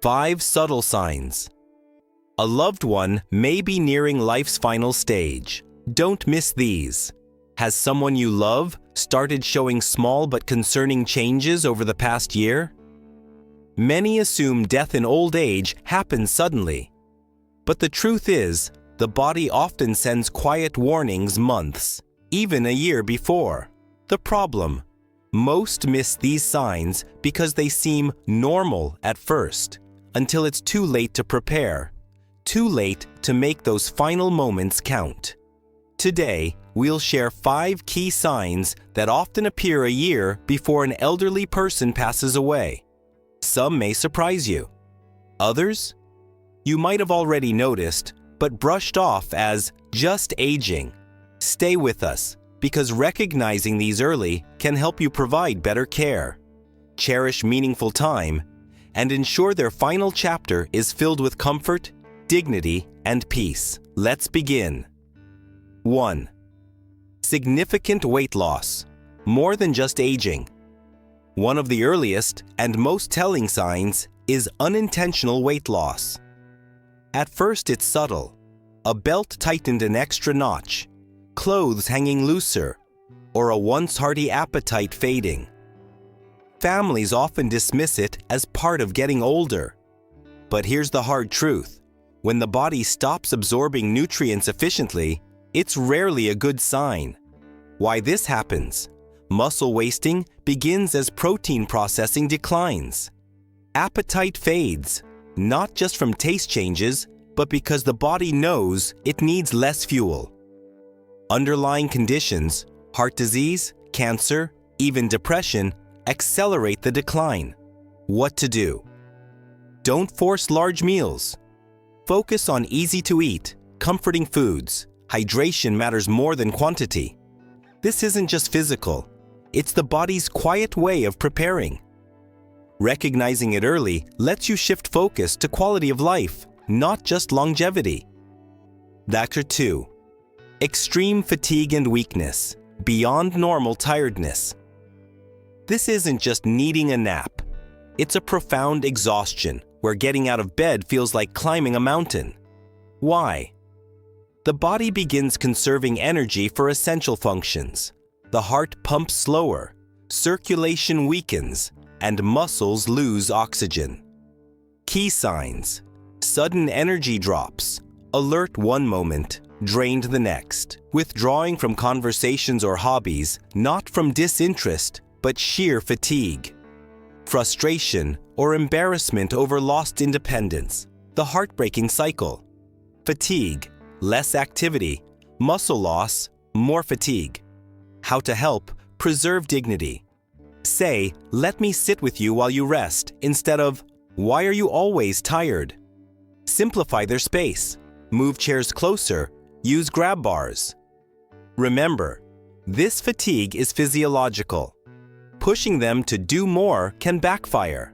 5 subtle signs. A loved one may be nearing life's final stage. Don't miss these. Has someone you love started showing small but concerning changes over the past year? Many assume death in old age happens suddenly. But the truth is, the body often sends quiet warnings months, even a year before. The problem: most miss these signs because they seem normal at first, until it's too late to prepare, too late to make those final moments count. Today, we'll share 5 key signs that often appear a year before an elderly person passes away. Some may surprise you. Others, you might have already noticed, but brushed off as just aging. Stay with us, because recognizing these early can help you provide better care, cherish meaningful time, and ensure their final chapter is filled with comfort, dignity, and peace. Let's begin. 1. Significant weight loss, more than just aging. One of the earliest and most telling signs is unintentional weight loss. At first it's subtle, a belt tightened an extra notch, clothes hanging looser, or a once hearty appetite fading. Families often dismiss it as part of getting older. But here's the hard truth. When the body stops absorbing nutrients efficiently, it's rarely a good sign. Why this happens? Muscle wasting begins as protein processing declines. Appetite fades, not just from taste changes, but because the body knows it needs less fuel. Underlying conditions, heart disease, cancer, even depression, accelerate the decline. What to do? Don't force large meals. Focus on easy-to-eat, comforting foods. Hydration matters more than quantity. This isn't just physical. It's the body's quiet way of preparing. Recognizing it early lets you shift focus to quality of life, not just longevity. Factor 2. Extreme fatigue and weakness, beyond normal tiredness. This isn't just needing a nap. It's a profound exhaustion where getting out of bed feels like climbing a mountain. Why? The body begins conserving energy for essential functions. The heart pumps slower, circulation weakens, and muscles lose oxygen. Key signs: sudden energy drops, alert one moment, drained the next, withdrawing from conversations or hobbies, not from disinterest, but sheer fatigue. Frustration or embarrassment over lost independence, the heartbreaking cycle. Fatigue, less activity, muscle loss, more fatigue. How to help preserve dignity. Say, "Let me sit with you while you rest," instead of, "Why are you always tired?" Simplify their space. Move chairs closer. Use grab bars. Remember, this fatigue is physiological. Pushing them to do more can backfire.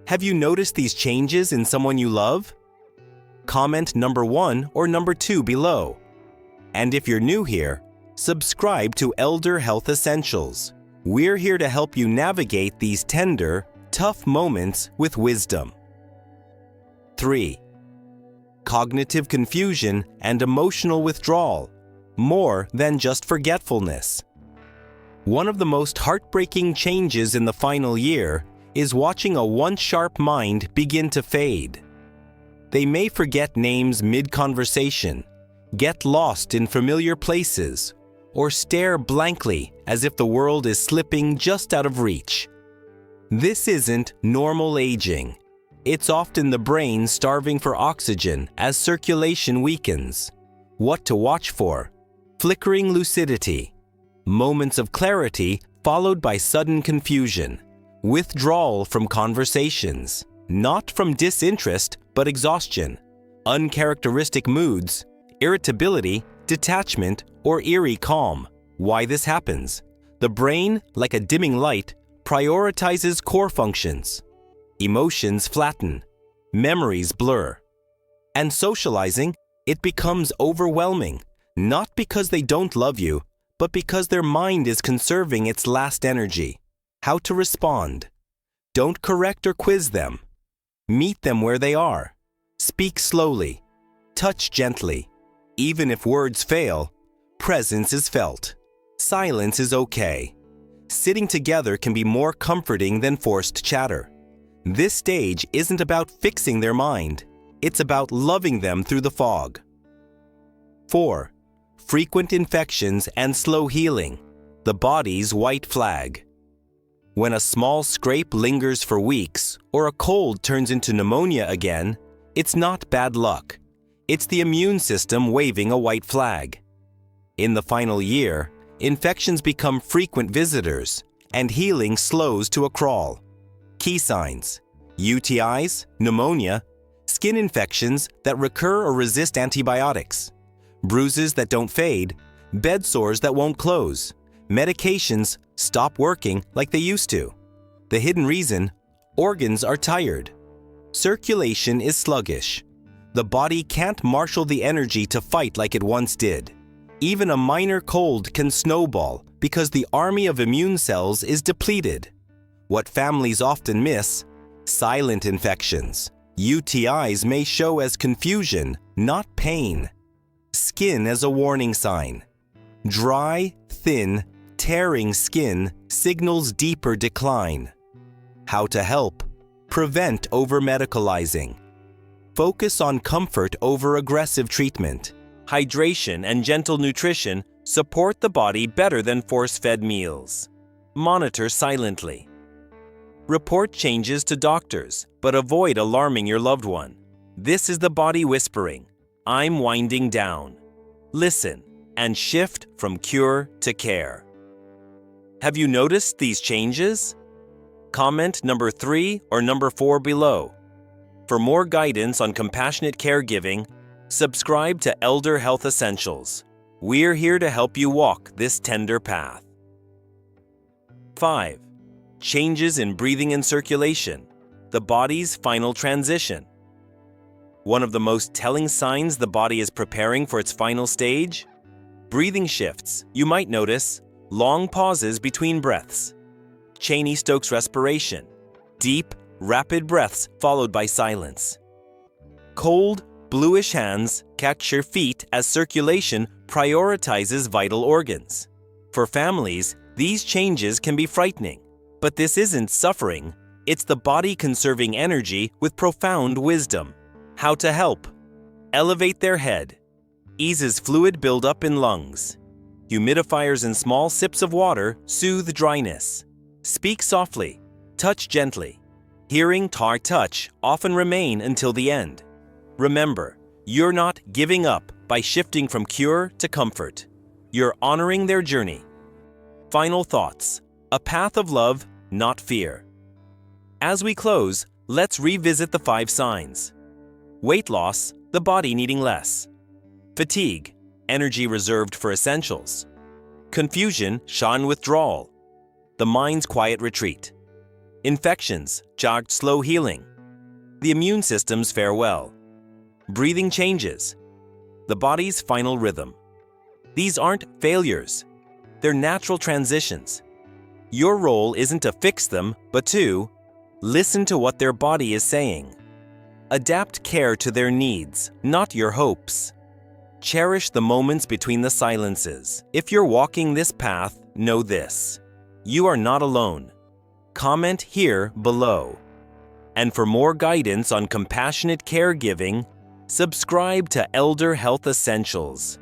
Have you noticed these changes in someone you love? Comment number 1 or number 2 below. And if you're new here, subscribe to Elderl Health Essentials. We're here to help you navigate these tender, tough moments with wisdom. 3. Cognitive confusion and emotional withdrawal, more than just forgetfulness. One of the most heartbreaking changes in the final year is watching a once sharp mind begin to fade. They may forget names mid-conversation, get lost in familiar places, or stare blankly as if the world is slipping just out of reach. This isn't normal aging. It's often the brain starving for oxygen as circulation weakens. What to watch for? Flickering lucidity, moments of clarity followed by sudden confusion, withdrawal from conversations, not from disinterest but exhaustion, uncharacteristic moods, irritability, detachment, or eerie calm. Why this happens? The brain, like a dimming light, prioritizes core functions. Emotions flatten, memories blur. And socializing, it becomes overwhelming, not because they don't love you, but because their mind is conserving its last energy. How to respond? Don't correct or quiz them. Meet them where they are. Speak slowly. Touch gently. Even if words fail, presence is felt. Silence is okay. Sitting together can be more comforting than forced chatter. This stage isn't about fixing their mind. It's about loving them through the fog. 4. Frequent infections and slow healing. The body's white flag. When a small scrape lingers for weeks or a cold turns into pneumonia again, it's not bad luck. It's the immune system waving a white flag. In the final year, infections become frequent visitors and healing slows to a crawl. Key signs: UTIs, pneumonia, skin infections that recur or resist antibiotics, bruises that don't fade, bed sores that won't close, medications stop working like they used to. The hidden reason: organs are tired. Circulation is sluggish. The body can't marshal the energy to fight like it once did. Even a minor cold can snowball because the army of immune cells is depleted. What families often miss: silent infections. UTIs may show as confusion, not pain. Skin as a warning sign. Dry, thin, tearing skin signals deeper decline. How to help: prevent over-medicalizing. Focus on comfort over aggressive treatment. Hydration and gentle nutrition support the body better than force-fed meals. Monitor silently. Report changes to doctors, but avoid alarming your loved one. This is the body whispering, "I'm winding down." Listen and shift from cure to care. Have you noticed these changes? Comment number 3 or number 4 below. For more guidance on compassionate caregiving, subscribe to Elderl Health Essentials. We're here to help you walk this tender path. 5. Changes in breathing and circulation. The body's final transition. One of the most telling signs the body is preparing for its final stage? Breathing shifts. You might notice long pauses between breaths. Cheney-Stokes respiration. Deep, rapid breaths followed by silence. Cold, bluish hands catch your feet as circulation prioritizes vital organs. For families, these changes can be frightening, but this isn't suffering. It's the body conserving energy with profound wisdom. How to help: elevate their head. Eases fluid buildup in lungs. Humidifiers and small sips of water soothe dryness. Speak softly. Touch gently. Hearing touch often remain until the end. Remember, you're not giving up by shifting from cure to comfort. You're honoring their journey. Final thoughts: a path of love, not fear. As we close, let's revisit the 5 signs. Weight loss, the body needing less. Fatigue, energy reserved for essentials. Confusion, shan withdrawal. The mind's quiet retreat. Infections, jogged slow healing. The immune system's farewell. Breathing changes. The body's final rhythm. These aren't failures. They're natural transitions. Your role isn't to fix them, but to listen to what their body is saying. Adapt care to their needs, not your hopes. Cherish the moments between the silences. If you're walking this path, know this: you are not alone. Comment here below. And for more guidance on compassionate caregiving, subscribe to Elderl Health Essentials.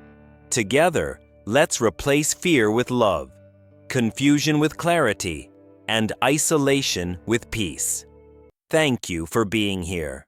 Together, let's replace fear with love, confusion with clarity, and isolation with peace. Thank you for being here.